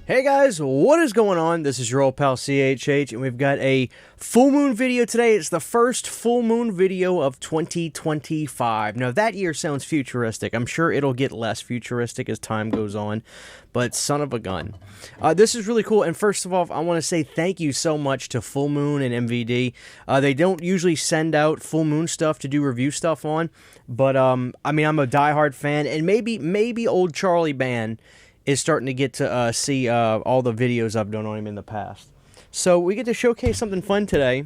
Hey guys, what is going on? This is your old pal CHH, and we've got a full moon video today. It's the first full moon video of 2025. Now, that year sounds futuristic. I'm sure it'll get less futuristic as time goes on, but son of a gun. This is really cool, and first of all, I want to say thank you so much to Full Moon and MVD. They don't usually send out full moon stuff to do review stuff on, but I mean, I'm a diehard fan, and maybe old Charlie Band is starting to get to see all the videos I've done on him in the past. So we get to showcase something fun today.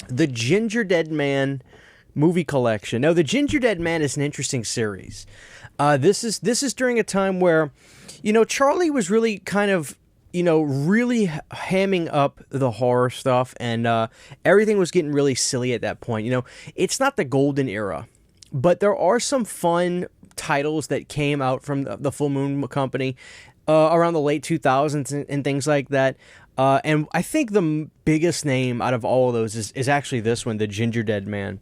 The GingerDEAD Man movie collection. Now, the GingerDEAD Man is an interesting series. This is during a time where, you know, Charlie was really kind of, you know, really hamming up the horror stuff, and everything was getting really silly at that point. You know, it's not the golden era, but there are some fun titles that came out from the Full Moon Company around the late 2000s and things like that. And I think the biggest name out of all of those is actually this one, the GingerDEAD Man.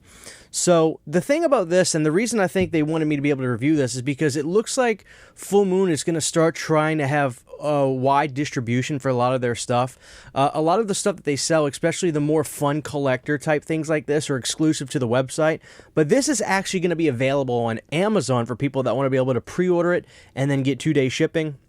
So the thing about this, and the reason I think they wanted me to be able to review this, is because it looks like Full Moon is going to start trying to have a wide distribution for a lot of their stuff. A lot of the stuff that they sell, especially the more fun collector type things like this, are exclusive to the website. But this is actually going to be available on Amazon for people that want to be able to pre-order it and then get 2-day shipping.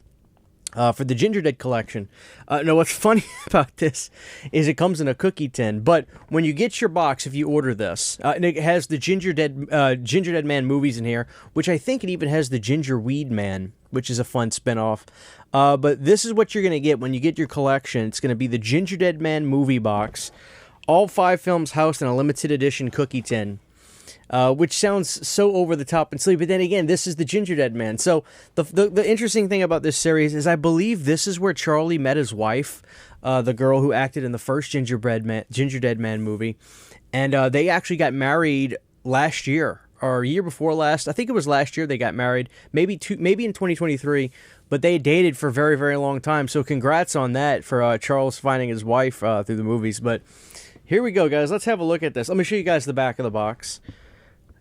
For the GingerDEAD collection. Now, what's funny about this is it comes in a cookie tin, but when you get your box, if you order this, and it has the GingerDEAD Man movies in here, which I think it even has the Gingerweed Man, which is a fun spinoff. But this is what you're going to get when you get your collection. It's going to be the GingerDEAD Man movie box, all 5 films housed in a limited edition cookie tin. Which sounds so over the top and silly, but then again, this is the GingerDEAD Man. So the interesting thing about this series is I believe this is where Charlie met his wife, the girl who acted in the first GingerDEAD Man movie, and they actually got married last year or year before last. I think it was last year they got married, maybe in 2023, but they dated for a very, very long time. So congrats on that for Charles finding his wife through the movies. But here we go, guys. Let's have a look at this. Let me show you guys the back of the box.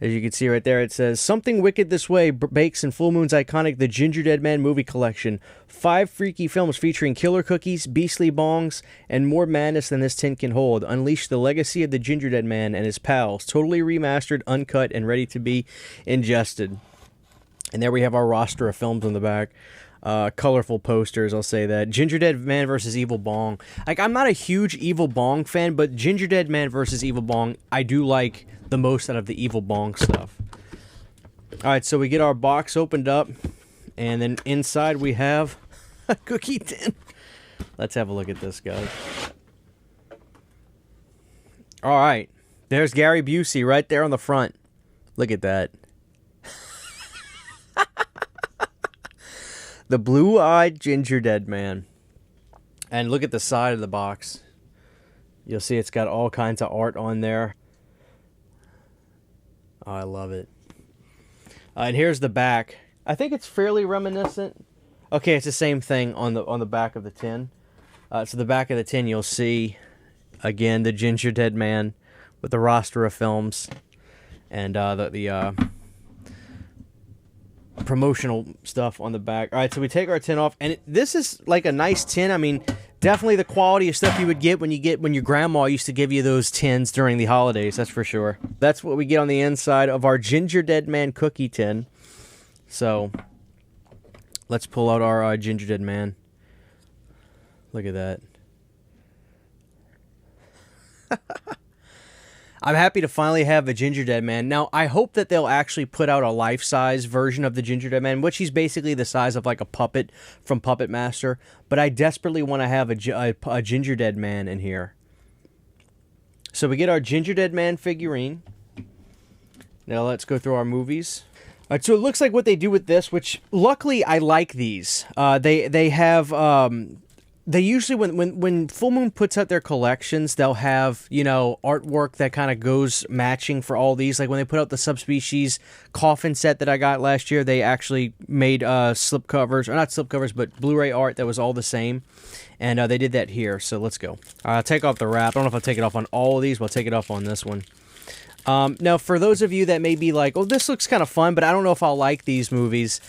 As you can see right there, it says, "Something wicked this way bakes in Full Moon's iconic The GingerDEAD Man movie collection. 5 freaky films featuring killer cookies, beastly bongs, and more madness than this tin can hold. Unleash the legacy of the GingerDEAD Man and his pals. Totally remastered, uncut, and ready to be ingested." And there we have our roster of films on the back. Colorful posters, I'll say that. GingerDEAD Man versus Evil Bong. Like, I'm not a huge Evil Bong fan, but GingerDEAD Man versus Evil Bong, I do like the most out of the Evil Bong stuff. Alright, so we get our box opened up, and then inside we have a cookie tin. Let's have a look at this, guys. Alright, there's Gary Busey right there on the front. Look at that. The blue-eyed GingerDEAD Man. And look at the side of the box. You'll see it's got all kinds of art on there. Oh, I love it. And here's the back. I think it's fairly reminiscent. Okay, it's the same thing on the back of the tin. So the back of the tin, you'll see, again, the GingerDEAD Man with the roster of films. And the promotional stuff on the back. All right, so we take our tin off, and this is like a nice tin. I mean, definitely the quality of stuff you would get when your grandma used to give you those tins during the holidays, that's for sure. That's what we get on the inside of our GingerDEAD Man cookie tin. So let's pull out our GingerDEAD Man. Look at that. I'm happy to finally have a GingerDEAD Man. Now, I hope that they'll actually put out a life-size version of the GingerDEAD Man, which he's basically the size of like a puppet from Puppet Master. But I desperately want to have a GingerDEAD Man in here. So we get our GingerDEAD Man figurine. Now let's go through our movies. All right, so it looks like what they do with this, which luckily I like these. They have... They usually, when Full Moon puts out their collections, they'll have, you know, artwork that kind of goes matching for all these. Like when they put out the Subspecies coffin set that I got last year, they actually made slipcovers, or not slipcovers, but Blu-ray art that was all the same. And they did that here, so let's go. I'll take off the wrap. I don't know if I'll take it off on all of these, but I'll take it off on this one. Now, for those of you that may be like, oh, this looks kind of fun, but I don't know if I'll like these movies,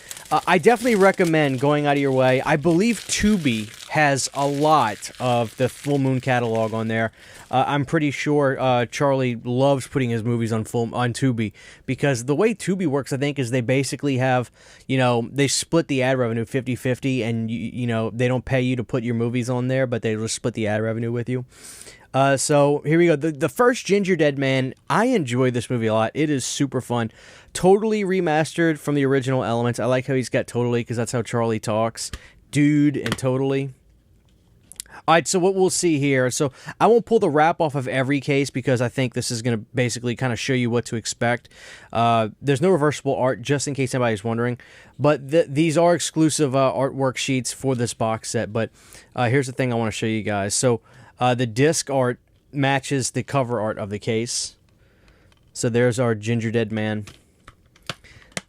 I definitely recommend going out of your way. I believe Tubi has a lot of the Full Moon catalog on there. I'm pretty sure Charlie loves putting his movies on Tubi, because the way Tubi works, I think, is they basically have, they split the ad revenue 50-50, and, they don't pay you to put your movies on there, but they just split the ad revenue with you. So here we go. The first GingerDEAD Man, I enjoy this movie a lot. It is super fun. Totally remastered from the original elements. I like how he's got totally, because that's how Charlie talks. Dude and totally. All right, so what we'll see here. So I won't pull the wrap off of every case, because I think this is going to basically kind of show you what to expect. There's no reversible art, just in case anybody's wondering. But these are exclusive artwork sheets for this box set. But here's the thing I want to show you guys. So the disc art matches the cover art of the case. So there's our GingerDEAD Man.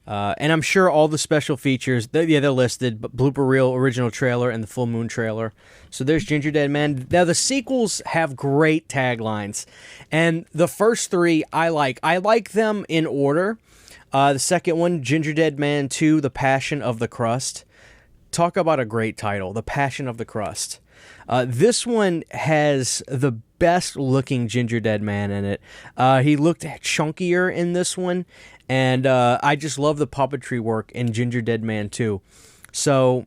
And I'm sure all the special features, they're listed, but blooper reel, original trailer, and the full moon trailer. So there's GingerDEAD Man. Now, the sequels have great taglines. And the first three I like. I like them in order. The second one, GingerDEAD Man 2, The Passion of the Crust. Talk about a great title, The Passion of the Crust. This one has the best looking GingerDEAD Man in it. He looked chunkier in this one, and I just love the puppetry work in GingerDEAD Man 2. So,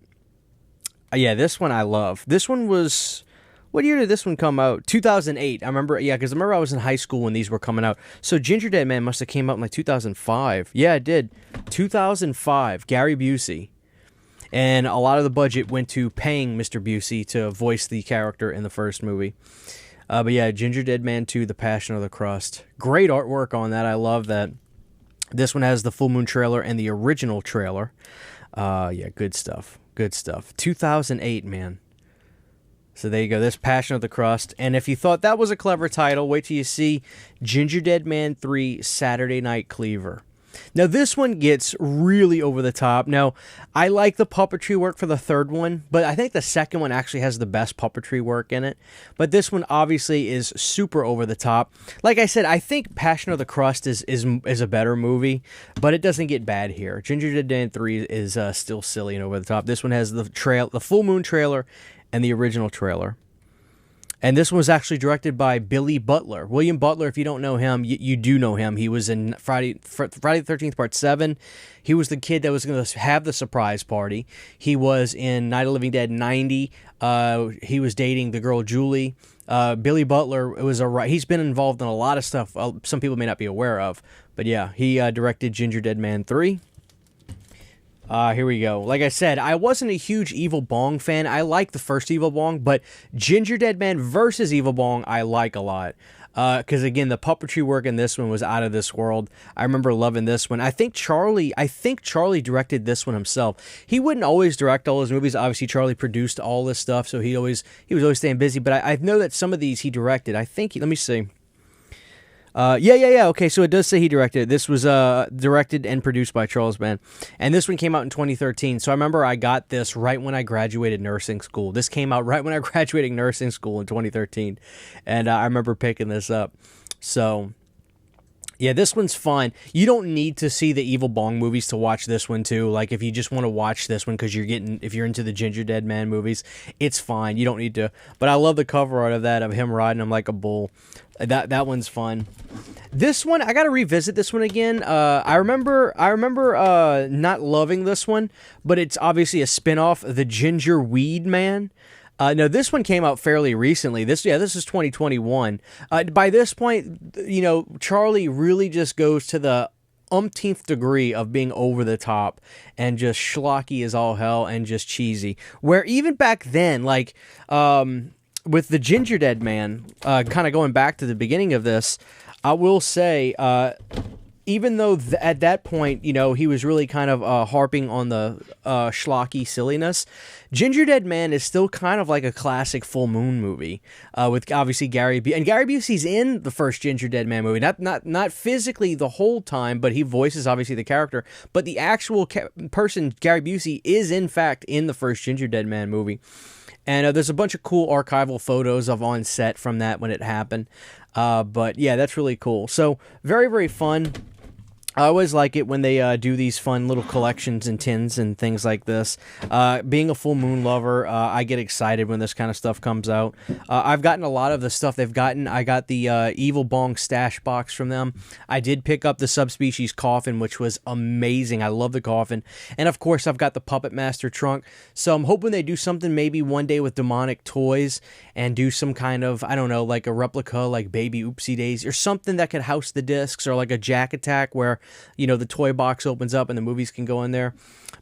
yeah, this one I love. This one was... What year did this one come out? 2008. I remember, because I remember I was in high school when these were coming out. So GingerDEAD Man must have came out in like 2005. Yeah, it did. 2005. Gary Busey. And a lot of the budget went to paying Mr. Busey to voice the character in the first movie. But yeah, GingerDEAD Man 2, The Passion of the Crust. Great artwork on that. I love that. This one has the full moon trailer and the original trailer. Yeah, good stuff. Good stuff. 2008, man. So there you go. This Passion of the Crust. And if you thought that was a clever title, wait till you see GingerDEAD Man 3, Saturday Night Cleaver. Now, this one gets really over the top. Now, I like the puppetry work for the third one, but I think the second one actually has the best puppetry work in it. But this one obviously is super over the top. Like I said, I think Passion of the Crust is a better movie, but it doesn't get bad here. GingerDEAD Man 3 is still silly and over the top. This one has the full moon trailer and the original trailer. And this one was actually directed by Billy Butler. William Butler, if you don't know him, you do know him. He was in Friday the 13th Part 7. He was the kid that was going to have the surprise party. He was in Night of the Living Dead 90. He was dating the girl Julie. Billy Butler he's been involved in a lot of stuff some people may not be aware of. But yeah, he directed GingerDEAD Man 3. Here we go. Like I said, I wasn't a huge Evil Bong fan. I like the first Evil Bong, but GingerDEAD Man versus Evil Bong I like a lot. Because again, the puppetry work in this one was out of this world. I remember loving this one. I think Charlie directed this one himself. He wouldn't always direct all his movies. Obviously, Charlie produced all this stuff, so he was always staying busy. But I know that some of these he directed. I think let me see. Yeah. Okay, so it does say he directed it. This was directed and produced by Charles Band. And this one came out in 2013. So I remember I got this right when I graduated nursing school. This came out right when I graduated nursing school in 2013. And I remember picking this up. So, yeah, this one's fun. You don't need to see the Evil Bong movies to watch this one, too. Like, if you just want to watch this one because if you're into the GingerDEAD Man movies, it's fine. You don't need to. But I love the cover art of that, of him riding him like a bull. That one's fun. This one, I got to revisit this one again. I remember not loving this one, but it's obviously a spin-off, The Ginger Weed Man. No, this one came out fairly recently. This is 2021. By this point, Charlie really just goes to the umpteenth degree of being over the top and just schlocky as all hell and just cheesy. Where even back then, like, with the GingerDEAD Man, kind of going back to the beginning of this, I will say, even though at that point, he was really kind of harping on the schlocky silliness, GingerDEAD Man is still kind of like a classic full moon movie, with obviously Gary Busey. And Gary Busey's in the first GingerDEAD Man movie, not physically the whole time, but he voices obviously the character. But the actual person, Gary Busey, is in fact in the first GingerDEAD Man movie. And there's a bunch of cool archival photos of on set from that when it happened. But yeah, that's really cool. So very, very fun. I always like it when they do these fun little collections and tins and things like this. Being a full moon lover, I get excited when this kind of stuff comes out. I've gotten a lot of the stuff they've gotten. I got the Evil Bong stash box from them. I did pick up the Subspecies coffin, which was amazing. I love the coffin. And of course, I've got the Puppet Master trunk. So I'm hoping they do something maybe one day with demonic toys and do some kind of, I don't know, like a replica like Baby Oopsie Daisy or something that could house the discs, or like a Jack Attack where, you know, the toy box opens up and the movies can go in there.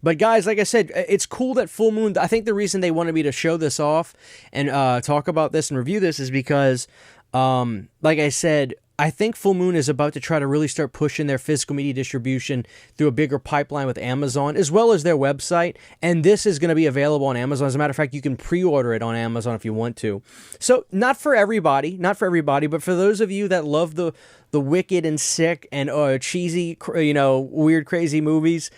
But guys, like I said, it's cool that Full Moon, I think the reason they wanted me to show this off and talk about this and review this is because, like I said, I think Full Moon is about to try to really start pushing their physical media distribution through a bigger pipeline with Amazon, as well as their website. And this is going to be available on Amazon. As a matter of fact, you can pre-order it on Amazon if you want to. So not for everybody, but for those of you that love the wicked and sick and cheesy, you know, weird, crazy movies,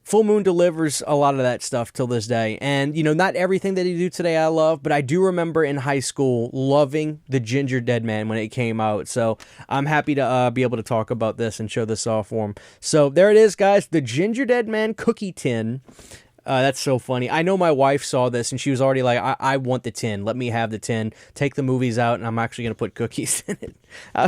Full Moon delivers a lot of that stuff till this day. And, you know, not everything that they do today I love, but I do remember in high school loving the GingerDEAD Man when it came out. So I'm happy to be able to talk about this and show this off for them. So there it is, guys. The GingerDEAD Man cookie tin. That's so funny. I know my wife saw this and she was already like, I want the tin. Let me have the tin. Take the movies out and I'm actually going to put cookies in it.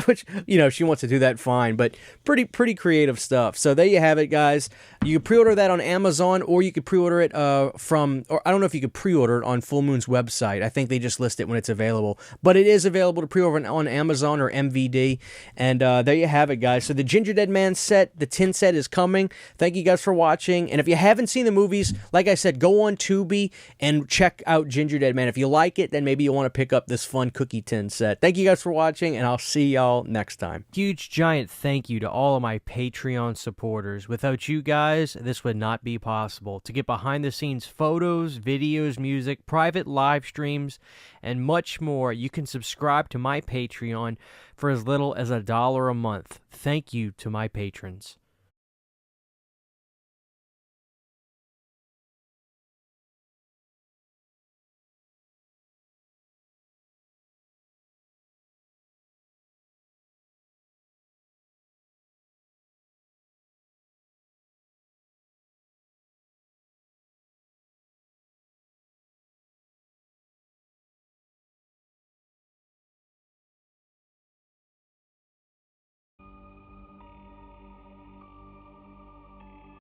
Which, you know, if she wants to do that, fine. But pretty creative stuff. So there you have it, guys. You can pre-order that on Amazon, or you could pre-order it from, or I don't know if you could pre-order it on Full Moon's website. I think they just list it when it's available. But it is available to pre-order on Amazon or MVD. And there you have it, guys. So the GingerDEAD Man set, the tin set is coming. Thank you guys for watching. And if you haven't seen the movies, like I said, go on Tubi and check out GingerDEAD Man. If you like it, then maybe you'll want to pick up this fun cookie tin set. Thank you guys for watching, and I'll see y'all next time. Huge, giant thank you to all of my Patreon supporters. Without you guys, this would not be possible. To get behind-the-scenes photos, videos, music, private live streams, and much more, you can subscribe to my Patreon for as little as $1 a month. Thank you to my patrons.